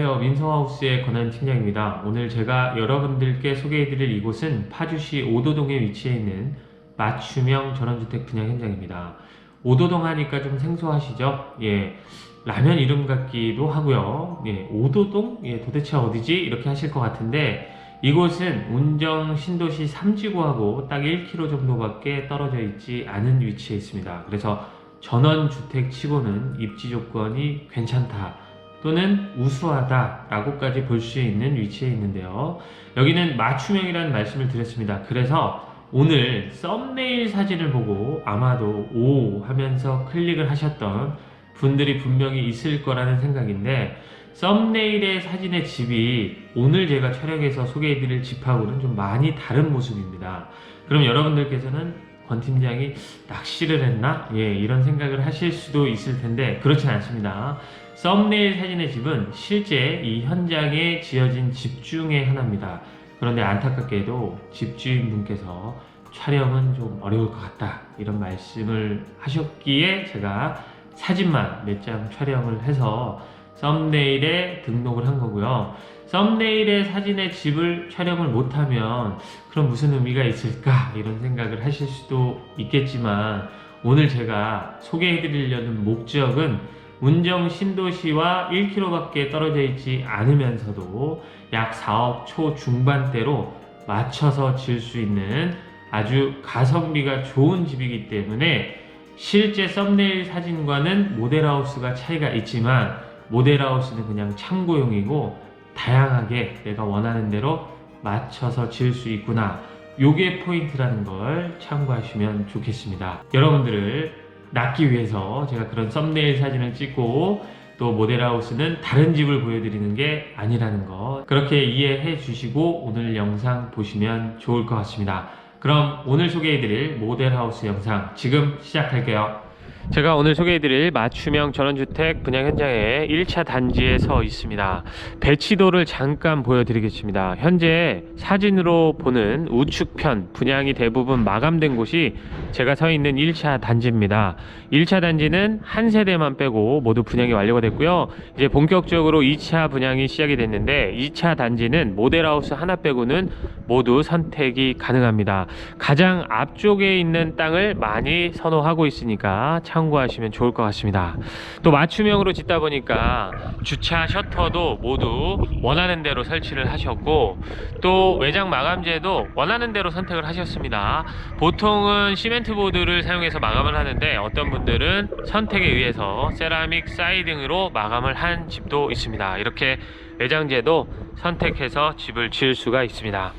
안녕하세요. 민성하우스의 권한 팀장입니다. 오늘 제가 여러분들께 소개해드릴 이곳은 파주시 오도동에 위치해 있는 맞춤형 전원주택 분양 현장입니다. 오도동 하니까 좀 생소하시죠? 예, 라면 이름 같기도 하고요. 예, 오도동? 예, 도대체 어디지? 이렇게 하실 것 같은데 이곳은 운정 신도시 3지구하고 딱 1km 정도밖에 떨어져 있지 않은 위치에 있습니다. 그래서 전원주택 치고는 입지 조건이 괜찮다 또는 우수하다 라고까지 볼 수 있는 위치에 있는데요. 여기는 맞춤형이라는 말씀을 드렸습니다. 그래서 오늘 썸네일 사진을 보고 아마도 오 하면서 클릭을 하셨던 분들이 분명히 있을 거라는 생각인데, 썸네일의 사진의 집이 오늘 제가 촬영해서 소개해드릴 집하고는 좀 많이 다른 모습입니다. 그럼 여러분들께서는 권 팀장이 낚시를 했나? 예, 이런 생각을 하실 수도 있을 텐데 그렇진 않습니다. 썸네일 사진의 집은 실제 이 현장에 지어진 집 중에 하나입니다. 그런데 안타깝게도 집주인분께서 촬영은 좀 어려울 것 같다 이런 말씀을 하셨기에 제가 사진만 몇 장 촬영을 해서 썸네일에 등록을 한 거고요. 썸네일의 사진의 집을 촬영을 못하면 그럼 무슨 의미가 있을까 이런 생각을 하실 수도 있겠지만, 오늘 제가 소개해드리려는 목적은 운정 신도시와 1km밖에 떨어져 있지 않으면서도 약 4억 초중반대로 맞춰서 지을 수 있는 아주 가성비가 좋은 집이기 때문에 실제 썸네일 사진과는 모델하우스가 차이가 있지만 모델하우스는 그냥 참고용이고 다양하게 내가 원하는 대로 맞춰서 지을 수 있구나, 요게 포인트라는 걸 참고하시면 좋겠습니다. 여러분들을 낚기 위해서 제가 그런 썸네일 사진을 찍고 또 모델하우스는 다른 집을 보여드리는 게 아니라는 거, 그렇게 이해해 주시고 오늘 영상 보시면 좋을 것 같습니다. 그럼 오늘 소개해드릴 모델하우스 영상 지금 시작할게요. 제가 오늘 소개해드릴 맞춤형 전원주택 분양 현장의 1차 단지에 서 있습니다. 배치도를 잠깐 보여드리겠습니다. 현재 사진으로 보는 우측편 분양이 대부분 마감된 곳이 제가 서 있는 1차 단지입니다. 1차 단지는 한 세대만 빼고 모두 분양이 완료가 됐고요. 이제 본격적으로 2차 분양이 시작이 됐는데 2차 단지는 모델하우스 하나 빼고는 모두 선택이 가능합니다. 가장 앞쪽에 있는 땅을 많이 선호하고 있으니까 참고하시면 좋을 것 같습니다. 또 맞춤형으로 짓다 보니까 주차 셔터도 모두 원하는 대로 설치를 하셨고, 또 외장 마감재도 원하는 대로 선택을 하셨습니다. 보통은 시멘트 보드를 사용해서 마감을 하는데 어떤 분들은 선택에 의해서 세라믹 사이딩으로 마감을 한 집도 있습니다. 이렇게 외장재도 선택해서 집을 지을 수가 있습니다.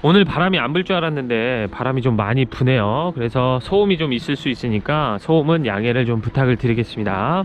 오늘 바람이 안 불 줄 알았는데 바람이 좀 많이 부네요. 그래서 소음이 좀 있을 수 있으니까 소음은 양해를 좀 부탁을 드리겠습니다.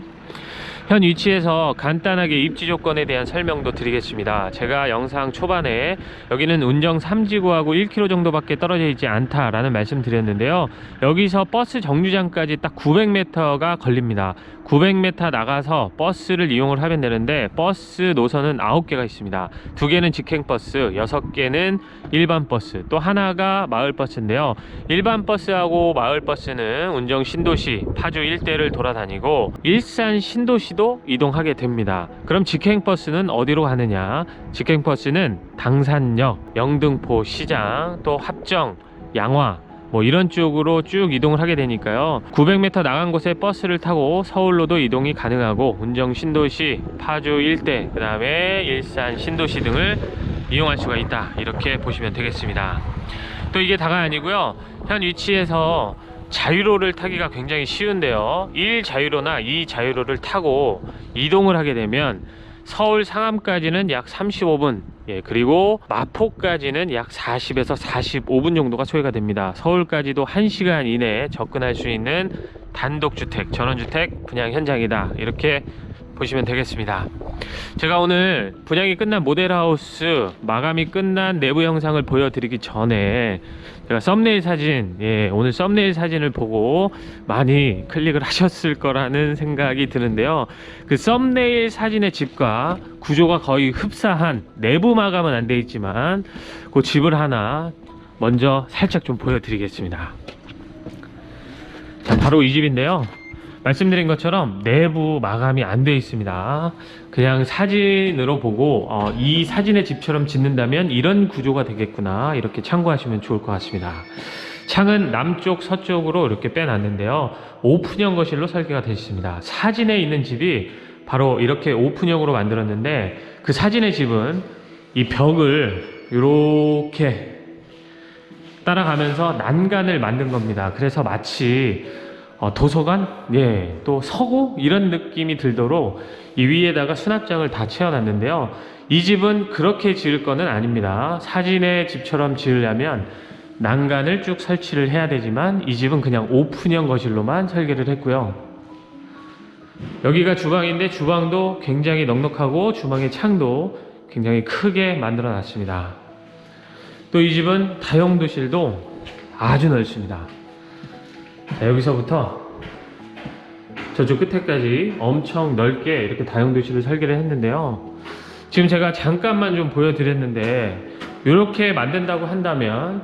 현 위치에서 간단하게 입지 조건에 대한 설명도 드리겠습니다. 제가 영상 초반에 여기는 운정 3지구하고 1km 정도밖에 떨어져 있지 않다라는 말씀 드렸는데요. 여기서 버스 정류장까지 딱 900m가 걸립니다. 900m 나가서 버스를 이용을 하면 되는데 버스 노선은 9개가 있습니다. 2개는 직행버스, 6개는 일반 버스, 또 하나가 마을버스인데요. 일반 버스하고 마을버스는 운정 신도시, 파주 일대를 돌아다니고 일산 신도시도 이동하게 됩니다. 그럼 직행버스는 어디로 가느냐? 직행버스는 당산역, 영등포 시장, 또 합정, 양화 뭐 이런 쪽으로 쭉 이동을 하게 되니까요. 900m 나간 곳에 버스를 타고 서울로도 이동이 가능하고 운정 신도시, 파주 일대, 그 다음에 일산 신도시 등을 이용할 수가 있다, 이렇게 보시면 되겠습니다. 또 이게 다가 아니고요. 현 위치에서 자유로를 타기가 굉장히 쉬운데요. 1 자유로나 2 자유로를 타고 이동을 하게 되면 서울 상암까지는 약 35분, 예, 그리고 마포까지는 약 40에서 45분 정도가 소요가 됩니다. 서울까지도 1시간 이내에 접근할 수 있는 단독주택, 전원주택 분양 현장이다, 이렇게 보시면 되겠습니다. 제가 오늘 분양이 끝난 모델하우스 마감이 끝난 내부 영상을 보여드리기 전에 제가 썸네일 사진, 예, 오늘 썸네일 사진을 보고 많이 클릭을 하셨을 거라는 생각이 드는데요. 그 썸네일 사진의 집과 구조가 거의 흡사한, 내부 마감은 안 돼 있지만 그 집을 하나 먼저 살짝 좀 보여드리겠습니다. 자, 바로 이 집인데요. 말씀드린 것처럼 내부 마감이 안 되어 있습니다. 그냥 사진으로 보고 이 사진의 집처럼 짓는다면 이런 구조가 되겠구나, 이렇게 참고하시면 좋을 것 같습니다. 창은 남쪽 서쪽으로 이렇게 빼놨는데요, 오픈형 거실로 설계가 되어 있습니다. 사진에 있는 집이 바로 이렇게 오픈형으로 만들었는데, 그 사진의 집은 이 벽을 이렇게 따라가면서 난간을 만든 겁니다. 그래서 마치 도서관? 예, 또 서고? 이런 느낌이 들도록 이 위에다가 수납장을 다 채워놨는데요, 이 집은 그렇게 지을 거는 아닙니다. 사진의 집처럼 지으려면 난간을 쭉 설치를 해야 되지만, 이 집은 그냥 오픈형 거실로만 설계를 했고요. 여기가 주방인데 주방도 굉장히 넉넉하고 주방의 창도 굉장히 크게 만들어 놨습니다. 또 이 집은 다용도실도 아주 넓습니다. 자, 여기서부터 저쪽 끝에까지 엄청 넓게 이렇게 다용도실을 설계를 했는데요, 지금 제가 잠깐만 좀 보여드렸는데, 이렇게 만든다고 한다면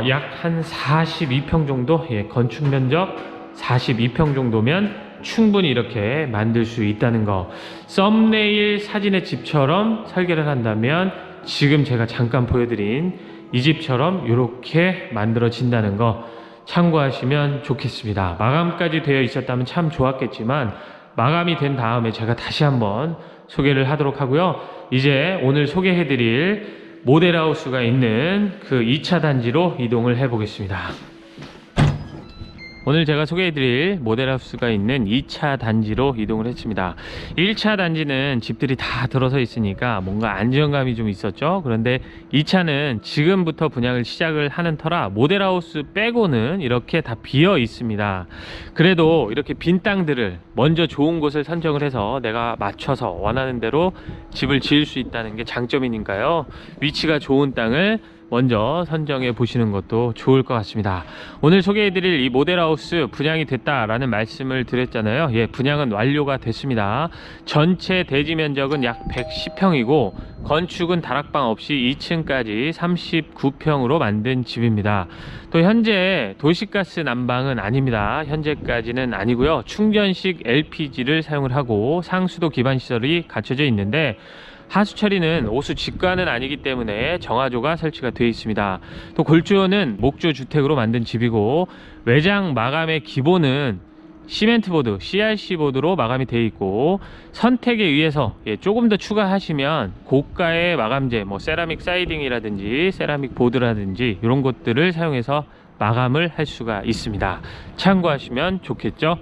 약 한 42평 정도, 예, 건축 면적 42평 정도면 충분히 이렇게 만들 수 있다는 거. 썸네일 사진의 집처럼 설계를 한다면 지금 제가 잠깐 보여드린 이 집처럼 이렇게 만들어진다는 거 참고하시면 좋겠습니다. 마감까지 되어 있었다면 참 좋았겠지만, 마감이 된 다음에 제가 다시 한번 소개를 하도록 하고요. 이제 오늘 소개해드릴 모델하우스가 있는 그 2차 단지로 이동을 해 보겠습니다. 오늘 제가 소개해드릴 모델하우스가 있는 2차 단지로 이동을 했습니다. 1차 단지는 집들이 다 들어서 있으니까 뭔가 안정감이 좀 있었죠. 그런데 2차는 지금부터 분양을 시작을 하는 터라 모델하우스 빼고는 이렇게 다 비어 있습니다. 그래도 이렇게 빈 땅들을 먼저 좋은 곳을 선정을 해서 내가 맞춰서 원하는 대로 집을 지을 수 있다는 게 장점이니까요, 위치가 좋은 땅을 먼저 선정해 보시는 것도 좋을 것 같습니다. 오늘 소개해드릴 이 모델하우스 분양이 됐다라는 말씀을 드렸잖아요. 예, 분양은 완료가 됐습니다. 전체 대지 면적은 약 110평이고 건축은 다락방 없이 2층까지 39평으로 만든 집입니다. 또 현재 도시가스 난방은 아닙니다. 현재까지는 아니고요, 충전식 LPG를 사용을 하고 상수도 기반 시설이 갖춰져 있는데, 하수 처리는 오수 직관은 아니기 때문에 정화조가 설치가 되어 있습니다. 또 골조는 목조 주택으로 만든 집이고, 외장 마감의 기본은 시멘트 보드, CRC 보드로 마감이 되어 있고, 선택에 의해서 조금 더 추가하시면 고가의 마감재, 뭐 세라믹 사이딩이라든지 세라믹 보드라든지 이런 것들을 사용해서 마감을 할 수가 있습니다. 참고하시면 좋겠죠.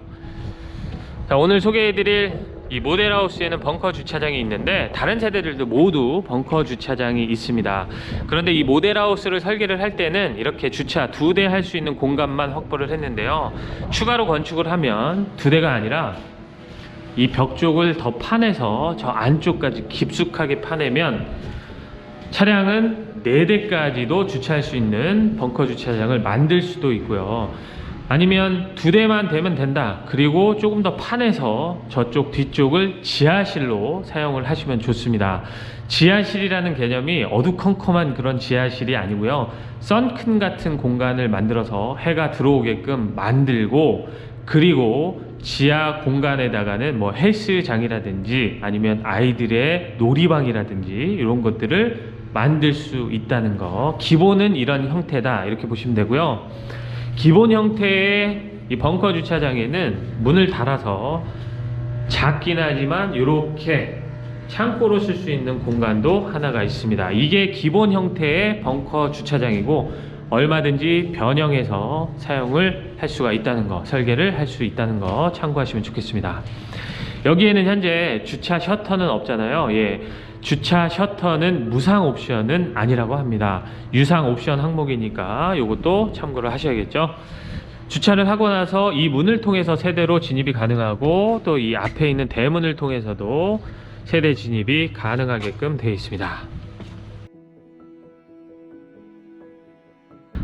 자, 오늘 소개해드릴 이 모델하우스에는 벙커 주차장이 있는데, 다른 세대들도 모두 벙커 주차장이 있습니다. 그런데 이 모델하우스를 설계를 할 때는 이렇게 주차 2대 할 수 있는 공간만 확보를 했는데요, 추가로 건축을 하면 2대가 아니라 이 벽 쪽을 더 파내서 저 안쪽까지 깊숙하게 파내면 차량은 4대까지도 주차할 수 있는 벙커 주차장을 만들 수도 있고요, 아니면 2대만 되면 된다, 그리고 조금 더 파내서 저쪽 뒤쪽을 지하실로 사용을 하시면 좋습니다. 지하실이라는 개념이 어두컴컴한 그런 지하실이 아니고요, 썬큰 같은 공간을 만들어서 해가 들어오게끔 만들고, 그리고 지하 공간에다가는 뭐 헬스장이라든지 아니면 아이들의 놀이방이라든지 이런 것들을 만들 수 있다는 거. 기본은 이런 형태다, 이렇게 보시면 되고요. 기본 형태의 이 벙커 주차장에는 문을 달아서 작긴 하지만 이렇게 창고로 쓸 수 있는 공간도 하나가 있습니다. 이게 기본 형태의 벙커 주차장이고, 얼마든지 변형해서 사용을 할 수가 있다는 거, 설계를 할 수 있다는 거 참고하시면 좋겠습니다. 여기에는 현재 주차 셔터는 없잖아요. 예, 주차 셔터는 무상 옵션은 아니라고 합니다. 유상 옵션 항목이니까 이것도 참고를 하셔야겠죠. 주차를 하고 나서 이 문을 통해서 세대로 진입이 가능하고, 또 이 앞에 있는 대문을 통해서도 세대 진입이 가능하게끔 되어 있습니다.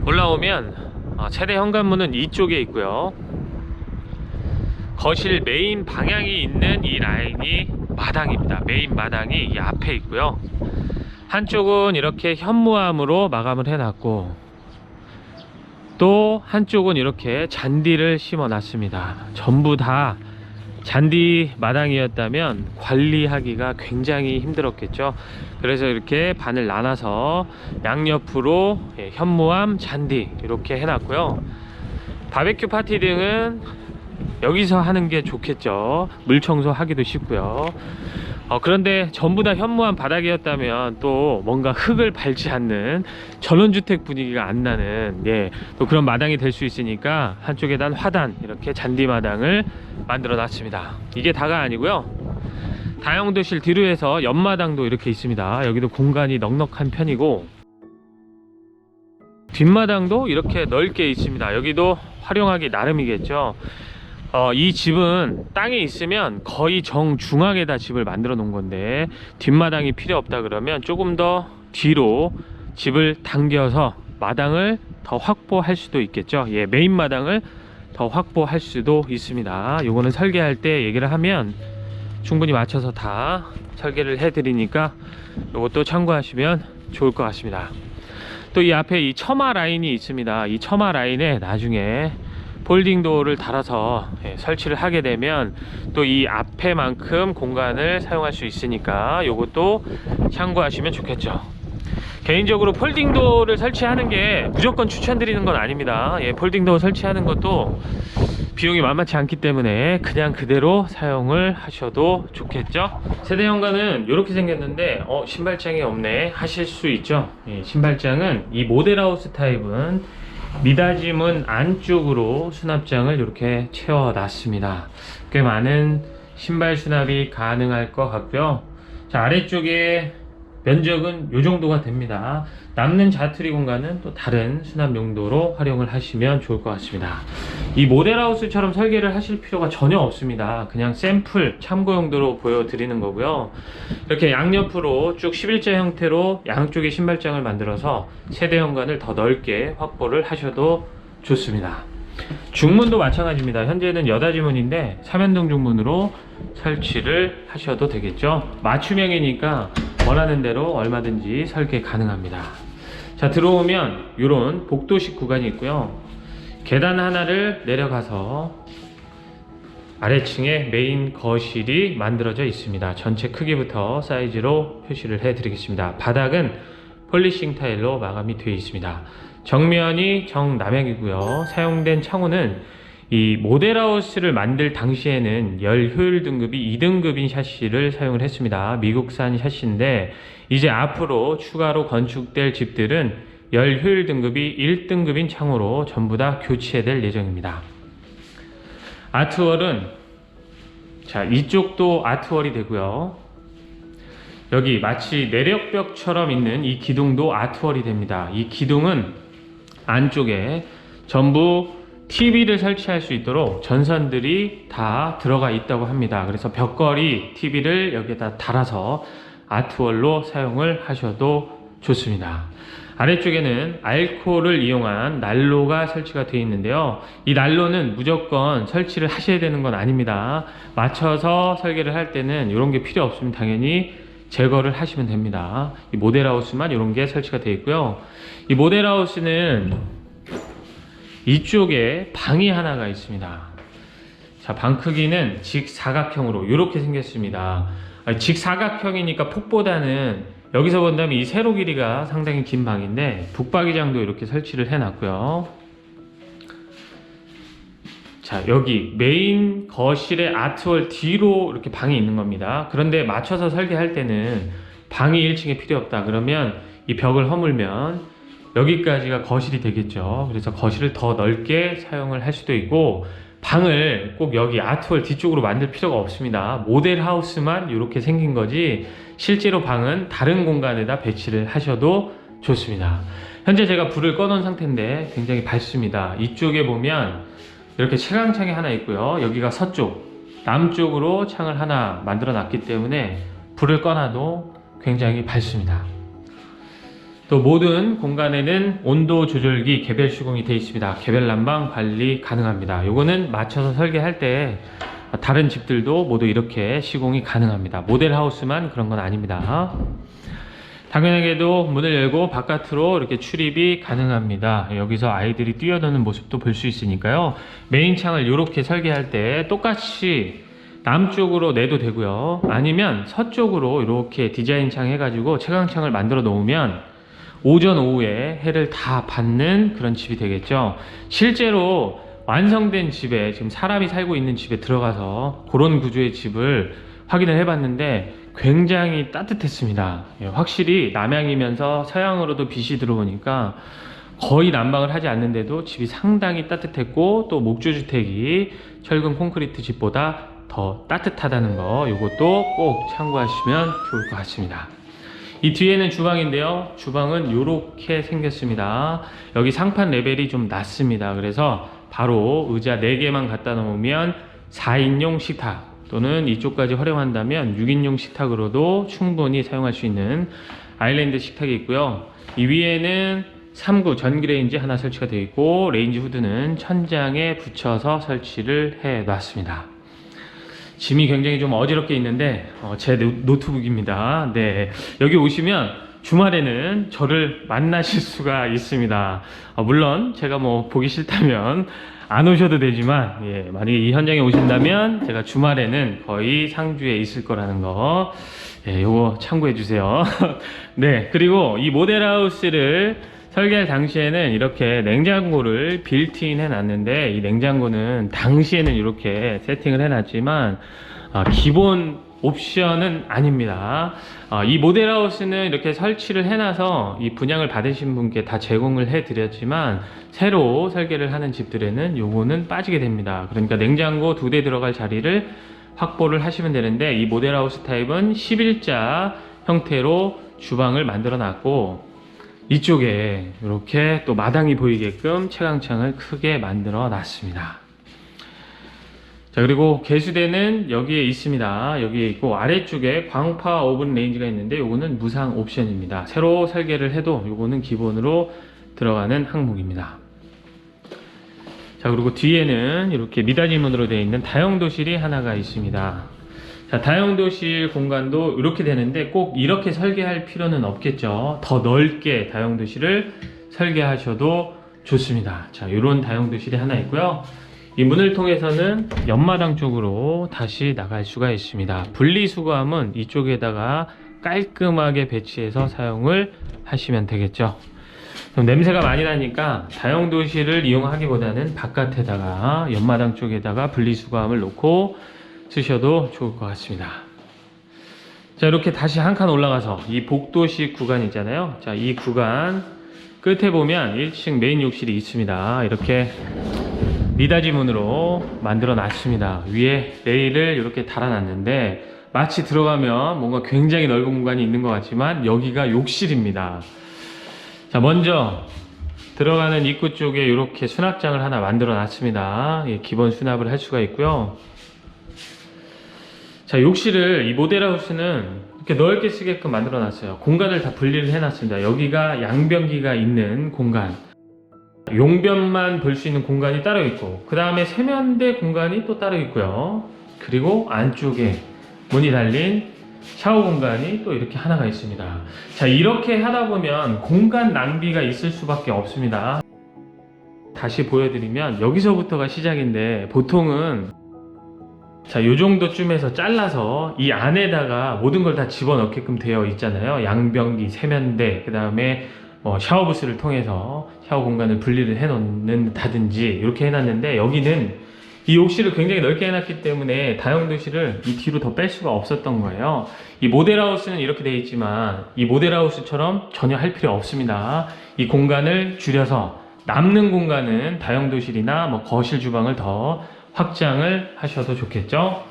올라오면 세대 현관문은 이쪽에 있고요, 거실 메인 방향이 있는 이 라인이 마당입니다. 메인 마당이 이 앞에 있고요, 한쪽은 이렇게 현무암으로 마감을 해놨고, 또 한쪽은 이렇게 잔디를 심어 놨습니다. 전부 다 잔디 마당이었다면 관리하기가 굉장히 힘들었겠죠. 그래서 이렇게 반을 나눠서 양옆으로 현무암, 잔디 이렇게 해놨고요. 바베큐 파티 등은 여기서 하는 게 좋겠죠. 물 청소하기도 쉽고요. 그런데 전부 다 현무암 바닥이었다면 또 뭔가 흙을 밟지 않는 전원주택 분위기가 안 나는 또 그런 마당이 될 수 있으니까 한쪽에다 화단 이렇게 잔디 마당을 만들어 놨습니다. 이게 다가 아니고요. 다용도실 뒤로 해서 옆마당도 이렇게 있습니다. 여기도 공간이 넉넉한 편이고 뒷마당도 이렇게 넓게 있습니다. 여기도 활용하기 나름이겠죠. 이 집은 땅에 있으면 거의 정중앙에다 집을 만들어 놓은 건데 뒷마당이 필요 없다 그러면 조금 더 뒤로 집을 당겨서 마당을 더 확보할 수도 있겠죠. 메인 마당을 더 확보할 수도 있습니다. 요거는 설계할 때 얘기를 하면 충분히 맞춰서 다 설계를 해 드리니까 요것도 참고하시면 좋을 것 같습니다. 또 이 앞에 이 처마 라인이 있습니다. 이 처마 라인에 나중에 폴딩 도어를 달아서 설치를 하게 되면 또 이 앞에만큼 공간을 사용할 수 있으니까 요것도 참고하시면 좋겠죠. 개인적으로 폴딩 도어를 설치하는 게 무조건 추천드리는 건 아닙니다. 폴딩 도어 설치하는 것도 비용이 만만치 않기 때문에 그냥 그대로 사용을 하셔도 좋겠죠. 세대 현관은 이렇게 생겼는데 신발장이 없네 하실 수 있죠. 신발장은 이 모델하우스 타입은 미닫이문 안쪽으로 수납장을 이렇게 채워 놨습니다. 꽤 많은 신발 수납이 가능할 것 같고요. 자, 아래쪽에 면적은 이 정도가 됩니다. 남는 자투리 공간은 또 다른 수납 용도로 활용을 하시면 좋을 것 같습니다. 이 모델하우스처럼 설계를 하실 필요가 전혀 없습니다. 그냥 샘플 참고 용도로 보여드리는 거고요. 이렇게 양옆으로 쭉 11자 형태로 양쪽에 신발장을 만들어서 세대 현관을 더 넓게 확보를 하셔도 좋습니다. 중문도 마찬가지입니다. 현재는 여닫이문인데 삼연동 중문으로 설치를 하셔도 되겠죠. 맞춤형이니까 원하는 대로 얼마든지 설계 가능합니다. 자, 들어오면 이런 복도식 구간이 있고요. 계단 하나를 내려가서 아래층에 메인 거실이 만들어져 있습니다. 전체 크기부터 사이즈로 표시를 해 드리겠습니다. 바닥은 폴리싱 타일로 마감이 되어 있습니다. 정면이 정남향이고요. 사용된 창호는 이 모델하우스를 만들 당시에는 열 효율 등급이 2등급인 샤시를 사용을 했습니다. 미국산 샤시인데 이제 앞으로 추가로 건축될 집들은 열 효율 등급이 1등급인 창호로 전부 다 교체될 예정입니다. 아트월은 자, 이쪽도 아트월이 되고요. 여기 마치 내력벽처럼 있는 이 기둥도 아트월이 됩니다. 이 기둥은 안쪽에 전부 TV를 설치할 수 있도록 전선들이 다 들어가 있다고 합니다. 그래서 벽걸이 TV를 여기에다 달아서 아트월로 사용을 하셔도 좋습니다. 아래쪽에는 알코올을 이용한 난로가 설치가 되어 있는데요. 이 난로는 무조건 설치를 하셔야 되는 건 아닙니다. 맞춰서 설계를 할 때는 이런 게 필요 없으면 당연히 제거를 하시면 됩니다. 이 모델하우스만 이런 게 설치가 되어 있고요. 이 모델하우스는 이쪽에 방이 하나가 있습니다. 자, 방 크기는 직사각형으로 이렇게 생겼습니다. 직사각형이니까 폭보다는 여기서 본다면 이 세로 길이가 상당히 긴 방인데 북박이장도 이렇게 설치를 해놨고요. 자, 여기 메인 거실의 아트월 뒤로 이렇게 방이 있는 겁니다. 그런데 맞춰서 설계할 때는 방이 1층에 필요 없다 그러면 이 벽을 허물면 여기까지가 거실이 되겠죠. 그래서 거실을 더 넓게 사용을 할 수도 있고 방을 꼭 여기 아트월 뒤쪽으로 만들 필요가 없습니다. 모델 하우스만 이렇게 생긴 거지 실제로 방은 다른 공간에다 배치를 하셔도 좋습니다. 현재 제가 불을 꺼놓은 상태인데 굉장히 밝습니다. 이쪽에 보면 이렇게 채광창이 하나 있고요. 여기가 서쪽, 남쪽으로 창을 하나 만들어 놨기 때문에 불을 꺼놔도 굉장히 밝습니다. 또 모든 공간에는 온도 조절기 개별 시공이 되어 있습니다. 개별 난방 관리 가능합니다. 요거는 맞춰서 설계할 때 다른 집들도 모두 이렇게 시공이 가능합니다. 모델 하우스만 그런 건 아닙니다. 당연하게도 문을 열고 바깥으로 이렇게 출입이 가능합니다. 여기서 아이들이 뛰어드는 모습도 볼 수 있으니까요. 메인 창을 이렇게 설계할 때 똑같이 남쪽으로 내도 되고요. 아니면 서쪽으로 이렇게 디자인 창 해가지고 채광창을 만들어 놓으면 오전 오후에 해를 다 받는 그런 집이 되겠죠. 실제로 완성된 집에, 지금 사람이 살고 있는 집에 들어가서 그런 구조의 집을 확인을 해봤는데 굉장히 따뜻했습니다. 확실히 남향이면서 서양으로도 빛이 들어오니까 거의 난방을 하지 않는데도 집이 상당히 따뜻했고, 또 목조주택이 철근 콘크리트 집보다 더 따뜻하다는 거, 이것도 꼭 참고하시면 좋을 것 같습니다. 이 뒤에는 주방인데요. 주방은 이렇게 생겼습니다. 여기 상판 레벨이 좀 낮습니다. 그래서 바로 의자 4개만 갖다 놓으면 4인용 식탁, 또는 이쪽까지 활용한다면 6인용 식탁으로도 충분히 사용할 수 있는 아일랜드 식탁이 있고요. 이 위에는 3구 전기레인지 하나 설치가 되어 있고, 레인지 후드는 천장에 붙여서 설치를 해 놨습니다. 짐이 굉장히 좀 어지럽게 있는데 제 노트북입니다. 네, 여기 오시면 주말에는 저를 만나실 수가 있습니다. 물론 제가 뭐 보기 싫다면 안 오셔도 되지만, 만약에 이 현장에 오신다면 제가 주말에는 거의 상주에 있을 거라는 거, 요거 참고해 주세요. 네, 그리고 이 모델하우스를 설계할 당시에는 이렇게 냉장고를 빌트인 해놨는데, 이 냉장고는 당시에는 이렇게 세팅을 해놨지만 기본 옵션은 아닙니다. 이 모델하우스는 이렇게 설치를 해놔서 이 분양을 받으신 분께 다 제공을 해드렸지만, 새로 설계를 하는 집들에는 요거는 빠지게 됩니다. 그러니까 냉장고 2대 들어갈 자리를 확보를 하시면 되는데, 이 모델하우스 타입은 11자 형태로 주방을 만들어 놨고, 이쪽에 이렇게 또 마당이 보이게끔 채광창을 크게 만들어 놨습니다. 자, 그리고 개수대는 여기에 있습니다. 여기에 있고, 아래쪽에 광파 오븐 레인지가 있는데 요거는 무상 옵션입니다. 새로 설계를 해도 요거는 기본으로 들어가는 항목입니다. 자, 그리고 뒤에는 이렇게 미닫이문으로 되어 있는 다용도실이 하나가 있습니다. 자, 다용도실 공간도 이렇게 되는데 꼭 이렇게 설계할 필요는 없겠죠. 더 넓게 다용도실을 설계하셔도 좋습니다. 자, 이런 다용도실이 하나 있고요. 이 문을 통해서는 옆마당 쪽으로 다시 나갈 수가 있습니다. 분리수거함은 이쪽에다가 깔끔하게 배치해서 사용을 하시면 되겠죠. 좀 냄새가 많이 나니까 다용도실을 이용하기보다는 바깥에다가 옆마당 쪽에다가 분리수거함을 놓고 쓰셔도 좋을 것 같습니다. 자, 이렇게 다시 한 칸 올라가서 이 복도식 구간 있잖아요. 자, 이 구간 끝에 보면 1층 메인 욕실이 있습니다. 이렇게 미닫이 문으로 만들어 놨습니다. 위에 레일을 이렇게 달아놨는데 마치 들어가면 뭔가 굉장히 넓은 공간이 있는 것 같지만 여기가 욕실입니다. 자, 먼저 들어가는 입구 쪽에 이렇게 수납장을 하나 만들어 놨습니다. 기본 수납을 할 수가 있고요. 자, 욕실을 이 모델하우스는 이렇게 넓게 쓰게끔 만들어 놨어요. 공간을 다 분리를 해 놨습니다. 여기가 양변기가 있는 공간, 용변만 볼 수 있는 공간이 따로 있고, 그 다음에 세면대 공간이 또 따로 있고요. 그리고 안쪽에 문이 달린 샤워 공간이 또 이렇게 하나가 있습니다. 자, 이렇게 하다 보면 공간 낭비가 있을 수밖에 없습니다. 다시 보여드리면 여기서부터가 시작인데, 보통은 자, 요 정도쯤에서 잘라서 이 안에다가 모든 걸 다 집어넣게끔 되어 있잖아요. 양변기, 세면대, 그 다음에 샤워부스를 통해서 샤워 공간을 분리를 해 놓는다든지 이렇게 해놨는데, 여기는 이 욕실을 굉장히 넓게 해놨기 때문에 다용도실을 이 뒤로 더 뺄 수가 없었던 거예요. 이 모델하우스는 이렇게 되어 있지만 이 모델하우스처럼 전혀 할 필요 없습니다. 이 공간을 줄여서 남는 공간은 다용도실이나 거실, 주방을 더 확장을 하셔도 좋겠죠.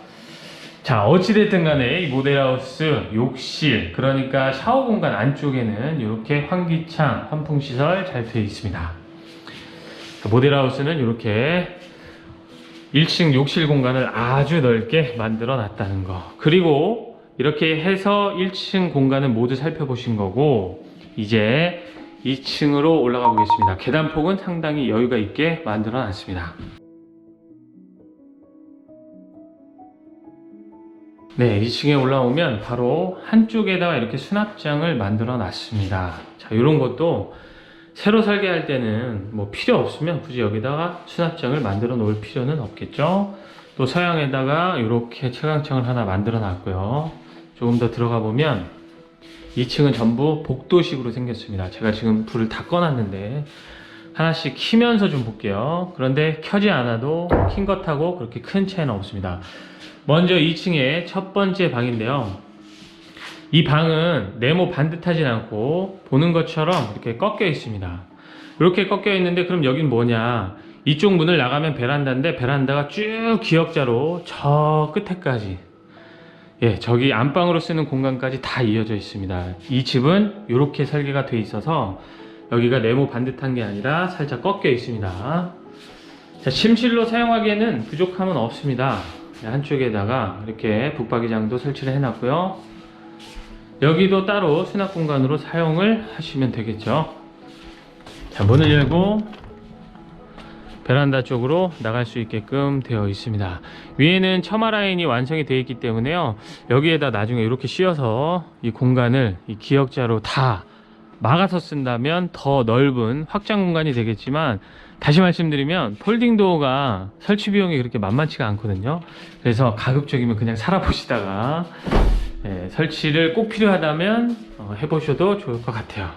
자, 어찌됐든 간에 이 모델하우스 욕실, 그러니까 샤워 공간 안쪽에는 이렇게 환기창, 환풍시설 잘 되어 있습니다. 모델하우스는 이렇게 1층 욕실 공간을 아주 넓게 만들어 놨다는 거, 그리고 이렇게 해서 1층 공간을 모두 살펴보신 거고, 이제 2층으로 올라가 보겠습니다. 계단폭은 상당히 여유가 있게 만들어 놨습니다. 네, 2층에 올라오면 바로 한쪽에다가 이렇게 수납장을 만들어 놨습니다. 자, 이런 것도 새로 설계할 때는 뭐 필요 없으면 굳이 여기다가 수납장을 만들어 놓을 필요는 없겠죠. 또 서양에다가 이렇게 채광창을 하나 만들어 놨고요. 조금 더 들어가 보면 2층은 전부 복도식으로 생겼습니다. 제가 지금 불을 다 꺼놨는데 하나씩 키면서 좀 볼게요. 그런데 켜지 않아도 킨 것하고 그렇게 큰 차이는 없습니다. 먼저 2층의 첫 번째 방인데요. 이 방은 네모 반듯하진 않고 보는 것처럼 이렇게 꺾여 있습니다. 이렇게 꺾여 있는데 그럼 여긴 뭐냐? 이쪽 문을 나가면 베란다인데 베란다가 쭉 기역자로 저 끝에까지, 예, 저기 안방으로 쓰는 공간까지 다 이어져 있습니다. 이 집은 이렇게 설계가 돼 있어서 여기가 네모 반듯한 게 아니라 살짝 꺾여 있습니다. 자, 침실로 사용하기에는 부족함은 없습니다. 한쪽에다가 이렇게 붙박이장도 설치를 해놨고요. 여기도 따로 수납 공간으로 사용을 하시면 되겠죠. 자, 문을 열고 베란다 쪽으로 나갈 수 있게끔 되어 있습니다. 위에는 처마 라인이 완성이 되어 있기 때문에요. 여기에다 나중에 이렇게 씌워서 이 공간을 이 기역자로 다 막아서 쓴다면 더 넓은 확장 공간이 되겠지만, 다시 말씀드리면 폴딩 도어가 설치 비용이 그렇게 만만치가 않거든요. 그래서 가급적이면 그냥 살아보시다가 설치를 꼭 필요하다면 해보셔도 좋을 것 같아요.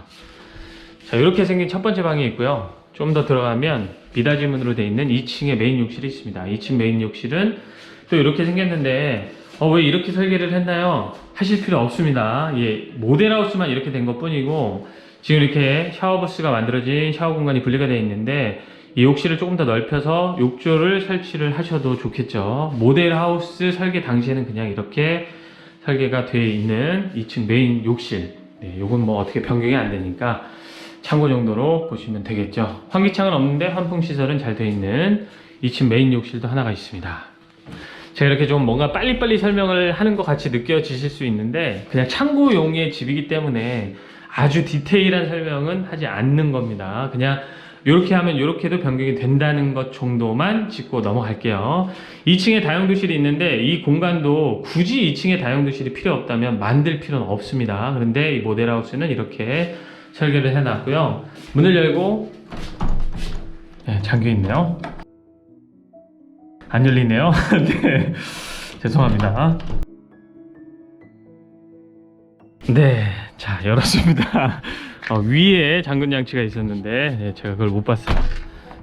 자, 이렇게 생긴 첫 번째 방이 있고요. 좀 더 들어가면 미닫이문으로 되어 있는 2층의 메인 욕실이 있습니다. 2층 메인 욕실은 또 이렇게 생겼는데 왜 이렇게 설계를 했나요? 하실 필요 없습니다. 예, 모델하우스만 이렇게 된 것 뿐이고, 지금 이렇게 샤워부스가 만들어진 샤워 공간이 분리가 되어 있는데 이 욕실을 조금 더 넓혀서 욕조를 설치를 하셔도 좋겠죠. 모델하우스 설계 당시에는 그냥 이렇게 설계가 되어 있는 2층 메인 욕실, 네, 요건 뭐 어떻게 변경이 안 되니까 참고 정도로 보시면 되겠죠. 환기창은 없는데 환풍시설은 잘 되어 있는 2층 메인 욕실도 하나가 있습니다. 제가 이렇게 좀 뭔가 빨리빨리 설명을 하는 것 같이 느껴지실 수 있는데 그냥 참고용의 집이기 때문에 아주 디테일한 설명은 하지 않는 겁니다. 그냥 이렇게 하면 이렇게도 변경이 된다는 것 정도만 짚고 넘어갈게요. 2층에 다용도실이 있는데 이 공간도 굳이 2층에 다용도실이 필요 없다면 만들 필요는 없습니다. 그런데 이 모델하우스는 이렇게 설계를 해놨고요. 문을 열고, 네, 잠겨 있네요. 안 열리네요. 네, 죄송합니다. 네, 자, 열었습니다. 위에 잠금 장치가 있었는데, 네, 제가 그걸 못 봤어요.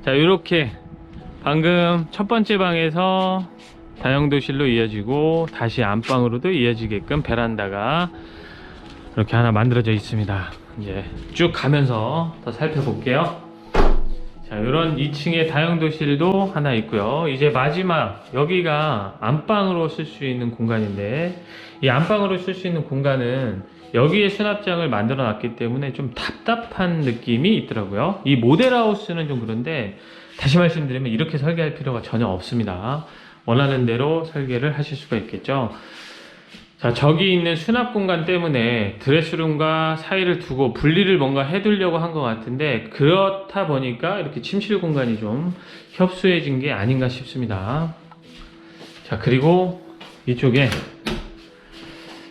자, 이렇게 방금 첫 번째 방에서 다용도실로 이어지고 다시 안방으로도 이어지게끔 베란다가 이렇게 하나 만들어져 있습니다. 이제 쭉 가면서 더 살펴볼게요. 자, 이런 2층에 다용도실도 하나 있고요. 이제 마지막, 여기가 안방으로 쓸 수 있는 공간인데 이 안방으로 쓸 수 있는 공간은 여기에 수납장을 만들어 놨기 때문에 좀 답답한 느낌이 있더라고요. 이 모델하우스는 좀 그런데 다시 말씀드리면 이렇게 설계할 필요가 전혀 없습니다. 원하는 대로 설계를 하실 수가 있겠죠. 자, 저기 있는 수납 공간 때문에 드레스룸과 사이를 두고 분리를 뭔가 해두려고 한 것 같은데 그렇다 보니까 이렇게 침실 공간이 좀 협소해진 게 아닌가 싶습니다. 자, 그리고 이쪽에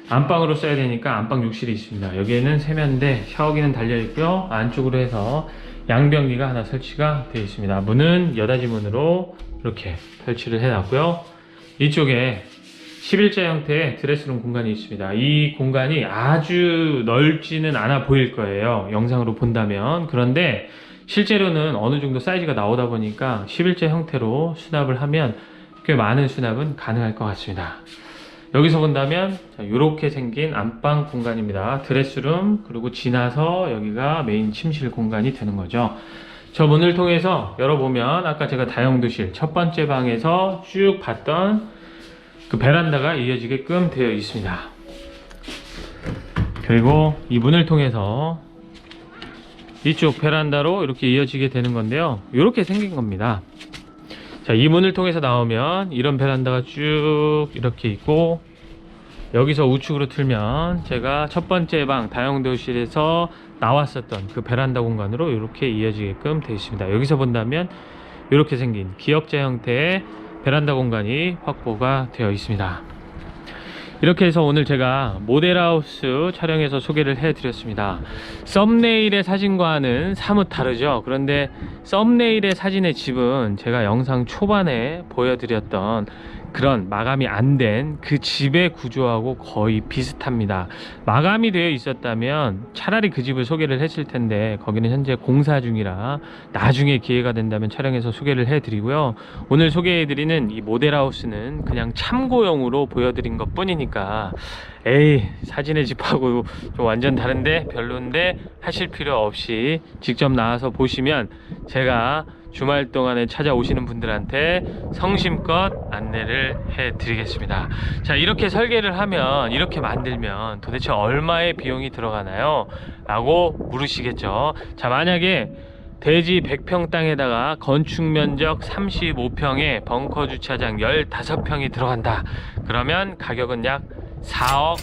안방으로 써야 되니까 안방 욕실이 있습니다. 여기에는 세면대, 샤워기는 달려 있고요. 안쪽으로 해서 양변기가 하나 설치가 되어 있습니다. 문은 여닫이 문으로 이렇게 설치를 해놨고요. 이쪽에 11자 형태의 드레스룸 공간이 있습니다. 이 공간이 아주 넓지는 않아 보일 거예요, 영상으로 본다면. 그런데 실제로는 어느 정도 사이즈가 나오다 보니까 11자 형태로 수납을 하면 꽤 많은 수납은 가능할 것 같습니다. 여기서 본다면 이렇게 생긴 안방 공간입니다. 드레스룸, 그리고 지나서 여기가 메인 침실 공간이 되는 거죠. 저 문을 통해서 열어보면 아까 제가 다용도실 첫 번째 방에서 쭉 봤던 그 베란다가 이어지게끔 되어 있습니다. 그리고 이 문을 통해서 이쪽 베란다로 이렇게 이어지게 되는 건데요. 이렇게 생긴 겁니다. 자, 이 문을 통해서 나오면 이런 베란다가 쭉 이렇게 있고, 여기서 우측으로 틀면 제가 첫 번째 방 다용도실에서 나왔었던 그 베란다 공간으로 이렇게 이어지게끔 되어 있습니다. 여기서 본다면 이렇게 생긴 기역자 형태의 베란다 공간이 확보가 되어 있습니다. 이렇게 해서 오늘 제가 모델하우스 촬영해서 소개를 해드렸습니다. 썸네일의 사진과는 사뭇 다르죠. 그런데 썸네일의 사진의 집은 제가 영상 초반에 보여드렸던 그런 마감이 안 된 그 집의 구조하고 거의 비슷합니다. 마감이 되어 있었다면 차라리 그 집을 소개를 했을 텐데 거기는 현재 공사 중이라 나중에 기회가 된다면 촬영해서 소개를 해드리고요. 오늘 소개해드리는 이 모델하우스는 그냥 참고용으로 보여드린 것 뿐이니까 에이 사진의 집하고 좀 완전 다른데 별론데 하실 필요 없이 직접 나와서 보시면 제가 주말 동안에 찾아오시는 분들한테 성심껏 안내를 해 드리겠습니다. 자, 이렇게 설계를 하면, 이렇게 만들면 도대체 얼마의 비용이 들어가나요? 라고 물으시겠죠. 자, 만약에 대지 100평 땅에다가 건축 면적 35평에 벙커 주차장 15평이 들어간다. 그러면 가격은 약 4억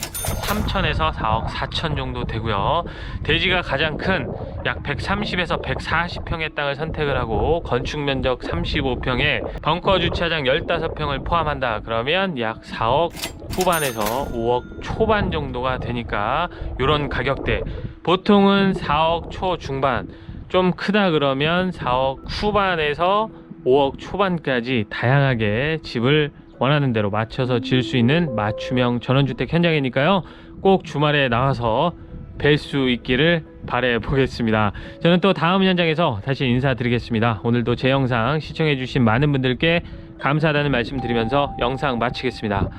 3천에서 4억 4천 정도 되고요. 대지가 가장 큰 약 130에서 140평의 땅을 선택을 하고 건축 면적 35평에 벙커 주차장 15평을 포함한다. 그러면 약 4억 후반에서 5억 초반 정도가 되니까 이런 가격대, 보통은 4억 초 중반, 좀 크다 그러면 4억 후반에서 5억 초반까지 다양하게 집을 원하는 대로 맞춰서 지을 수 있는 맞춤형 전원주택 현장이니까요. 꼭 주말에 나와서 뵐 수 있기를 바래 보겠습니다. 저는 또 다음 현장에서 다시 인사드리겠습니다. 오늘도 제 영상 시청해주신 많은 분들께 감사하다는 말씀 드리면서 영상 마치겠습니다.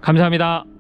감사합니다.